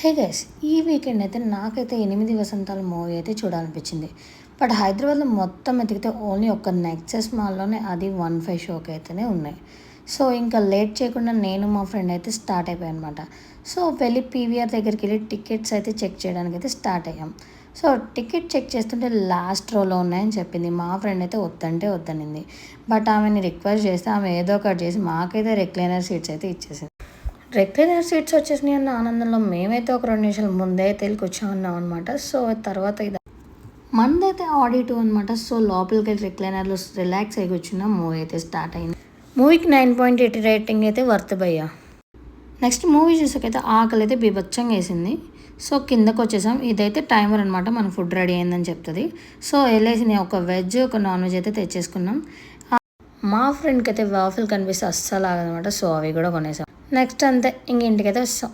Hey guys, ఈ weekend అయితే నాకైతే 8 వసంతాలు మూవీ అయితే చూడాలనిపించింది. బట్ హైదరాబాద్లో మొత్తం ఎతికితే ఓన్లీ ఒక్క నెక్సెస్ మాల్లోనే అది 1/5 షోకి అయితేనే ఉన్నాయి. సో ఇంకా లేట్ చేయకుండా నేను మా ఫ్రెండ్ అయితే స్టార్ట్ అయిపోయాను అనమాట. సో వెళ్ళి పీవీఆర్ దగ్గరికి వెళ్ళి టికెట్స్ అయితే చెక్ చేయడానికి అయితే స్టార్ట్ అయ్యాం. సో టికెట్ చెక్ చేస్తుంటే లాస్ట్ రోలో ఉన్నాయని చెప్పింది. మా ఫ్రెండ్ అయితే వద్దంటే వద్దనింది. బట్ ఆమెని రిక్వెస్ట్ చేస్తే ఆమె ఏదో ఒకటి చేసి మాకైతే రిక్లైనర్ సీట్స్ అయితే ఇచ్చేసింది. రెక్లైనర్ సీట్స్ వచ్చేసినాయి అన్న ఆనందంలో మేమైతే ఒక 2 నిమిషాలు ముందే తెలికి వచ్చామన్నాం అనమాట. సో తర్వాత ఇది మనదైతే ఆడి 2 అనమాట. సో లోపలికి వెళ్ళి రెక్లైనర్లో రిలాక్స్ అయ్యి కూర్చున్న మూవీ అయితే స్టార్ట్ అయింది. మూవీకి 9.8 రేటింగ్ అయితే వర్త్ భయ్యా. నెక్స్ట్ మూవీ చూసాకైతే ఆకలి అయితే బీభత్సంగా వేసింది. సో కిందకు వచ్చేసాం. ఇదైతే టైమర్ అనమాట, మన ఫుడ్ రెడీ అయిందని చెప్తుంది. సో వెళ్ళేసి నేను ఒక వెజ్ ఒక నాన్ వెజ్ అయితే తెచ్చేసుకున్నాం. మా ఫ్రెండ్కి అయితే వాఫిల్ కనిపిస్తే అస్సలు ఆగదనమాట. సో అవి కూడా కొనేసాం. నెక్స్ట్ అంతే ఇంక ఇంటికైతే వస్తాం.